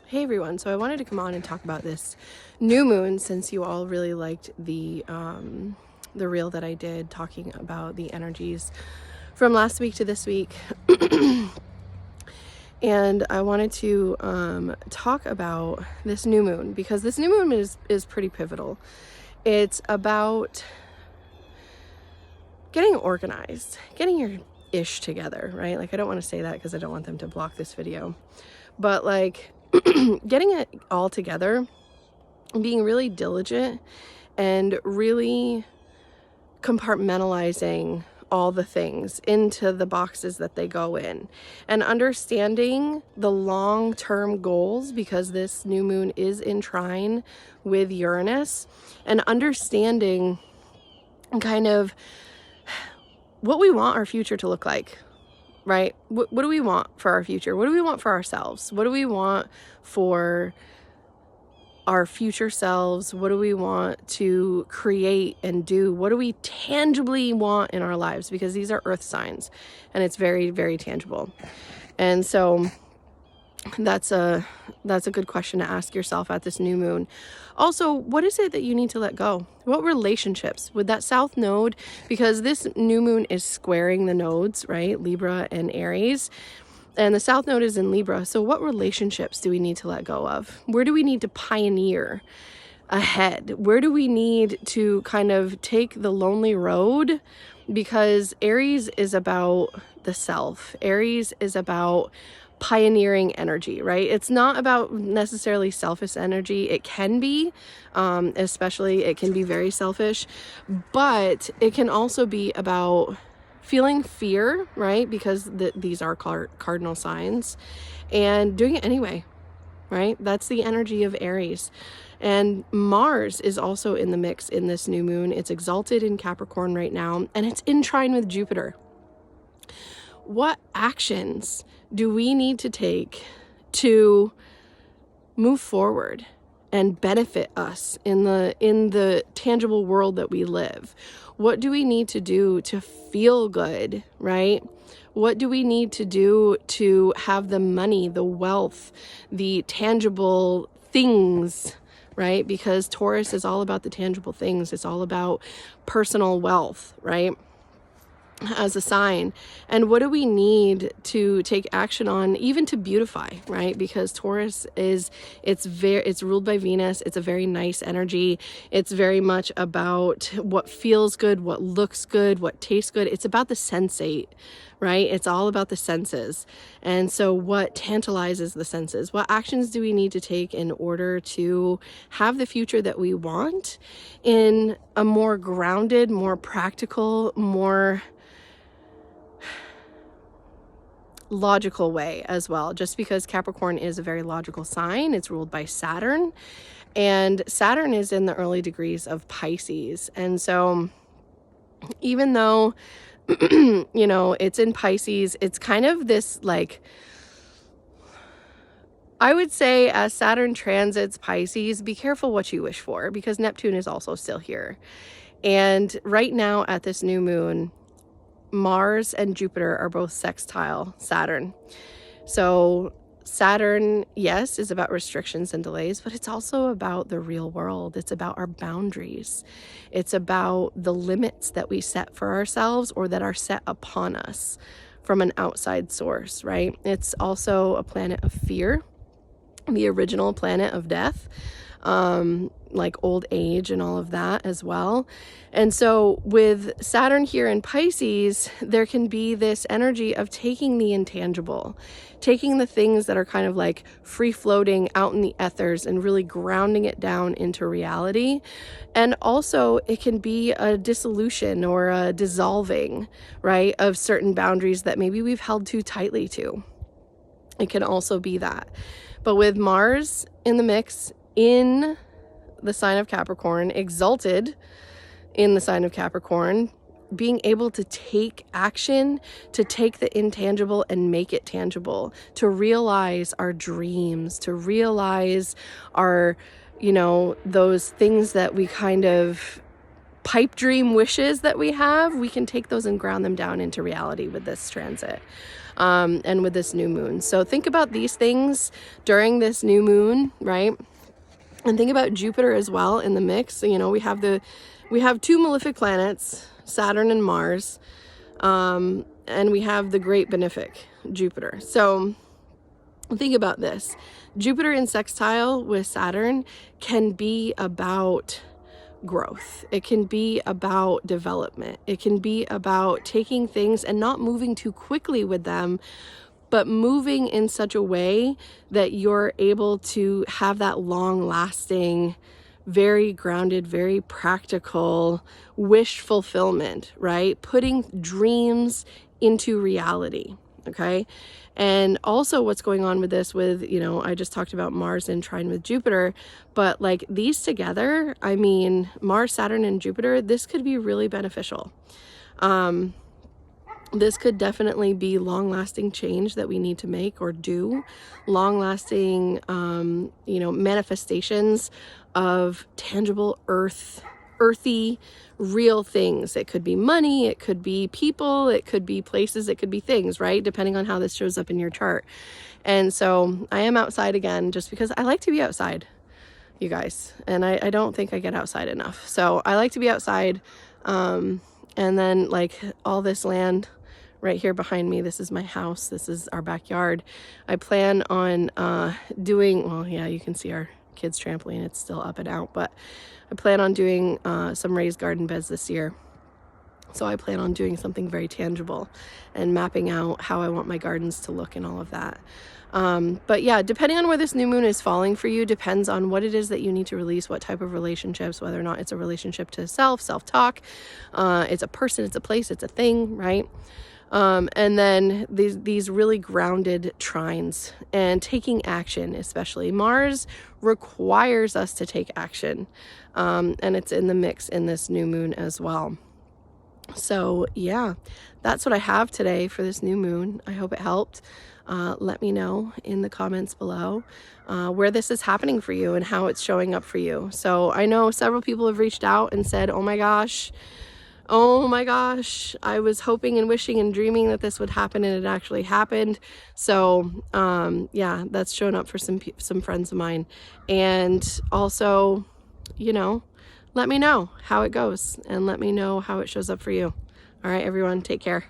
Hey everyone, so I wanted to come on and talk about this new moon since you all really liked the reel that I did talking about the energies from last week to this week. And I wanted to talk about this new moon because this new moon is pretty pivotal. It's about getting organized, getting your ish together, right? Like, I don't want to say that because I don't want them to block this video, but like getting it all together, being really diligent and really compartmentalizing all the things into the boxes that they go in, and understanding the long-term goals, because this new moon is in trine with Uranus, and understanding kind of what we want our future to look like, right? What do we want for our future? What do we want for ourselves? What do we want for our future selves? What do we want to create and do? What do we tangibly want in our lives? Because these are earth signs and it's very, very tangible. And so that's a good question to ask yourself at this new moon. Also, what is it that you need to let go? What relationships with that south node? Because this new moon is squaring the nodes, right? Libra and Aries. And the south node is in Libra. So what relationships do we need to let go of? Where do we need to pioneer ahead? Where do we need to kind of take the lonely road? Because Aries is about the self. Aries is about pioneering energy, right? It's not about necessarily selfish energy. It can be, especially it can be very selfish, but it can also be about feeling fear, right? Because these are cardinal signs, and doing it anyway, right? That's the energy of Aries. And Mars is also in the mix in this new moon. It's exalted in Capricorn right now, and it's in trine with Jupiter. What actions do we need to take to move forward and benefit us in the tangible world that we live? What do we need to do to feel good, right? What do we need to do to have the money, the wealth, the tangible things, right? Because Taurus is all about the tangible things. It's all about personal wealth, right? As a sign. And what do we need to take action on, even to beautify, right? Because Taurus it's ruled by Venus. It's a very nice energy. It's very much about what feels good, what looks good, what tastes good. It's about the sensate, right? It's all about the senses. And so what tantalizes the senses? What actions do we need to take in order to have the future that we want in a more grounded, more practical, more logical way as well? Just because Capricorn is a very logical sign, it's ruled by Saturn, and Saturn is in the early degrees of Pisces. And so even though it's in Pisces, it's kind of this, like, I would say, as Saturn transits Pisces, be careful what you wish for, because Neptune is also still here. And right now at this new moon, Mars and Jupiter are both sextile Saturn. So Saturn, yes, is about restrictions and delays, but it's also about the real world. It's about our boundaries. It's about the limits that we set for ourselves or that are set upon us from an outside source, right? It's also a planet of fear, the original planet of death, like old age and all of that as well. And so with Saturn here in Pisces, there can be this energy of taking the intangible, taking the things that are kind of like free floating out in the ethers and really grounding it down into reality. And also it can be a dissolution or a dissolving, right, of certain boundaries that maybe we've held too tightly to. It can also be that. But with Mars in the mix, in the sign of Capricorn, exalted in the sign of Capricorn, being able to take action, to take the intangible and make it tangible, to realize our dreams, to realize our, those things that we kind of pipe dream wishes that we have, we can take those and ground them down into reality with this transit. and with this new moon. So think about these things during this new moon, right? And think about Jupiter as well in the mix. You know, we have two malefic planets, Saturn and Mars, and we have the great benefic, Jupiter. So think about this. Jupiter in sextile with Saturn can be about growth. It can be about development. It can be about taking things and not moving too quickly with them, but moving in such a way that you're able to have that long-lasting, very grounded, very practical wish fulfillment, right? Putting dreams into reality, okay? And also what's going on with this with, you know, I just talked about Mars in trine with Jupiter, but like these together, I mean, Mars, Saturn, and Jupiter, this could be really beneficial. This could definitely be long-lasting change that we need to make or do, long-lasting, you know, manifestations of tangible earthy, real things. It could be money, it could be people, it could be places, it could be things, right? Depending on how this shows up in your chart. And so I am outside again just because I like to be outside, you guys. And I don't think I get outside enough. So I like to be outside. And then like all this land right here behind me, this is my house, this is our backyard. I plan on doing, well, yeah, you can see our kids' trampoline, it's still up and out, but I plan on doing some raised garden beds this year. So I plan on doing something very tangible and mapping out how I want my gardens to look and all of that. But yeah, depending on where this new moon is falling for you, depends on what it is that you need to release, what type of relationships, whether or not it's a relationship to self-talk, it's a person, it's a place, it's a thing, right? And then these really grounded trines and taking action, especially Mars requires us to take action. And it's in the mix in this new moon as well. So yeah, that's what I have today for this new moon. I hope it helped. Let me know in the comments below where this is happening for you and how it's showing up for you. So I know several people have reached out and said, oh my gosh, I was hoping and wishing and dreaming that this would happen, and it actually happened. So yeah, that's shown up for some friends of mine. And also, you know, let me know how it goes and let me know how it shows up for you. All right, everyone, take care.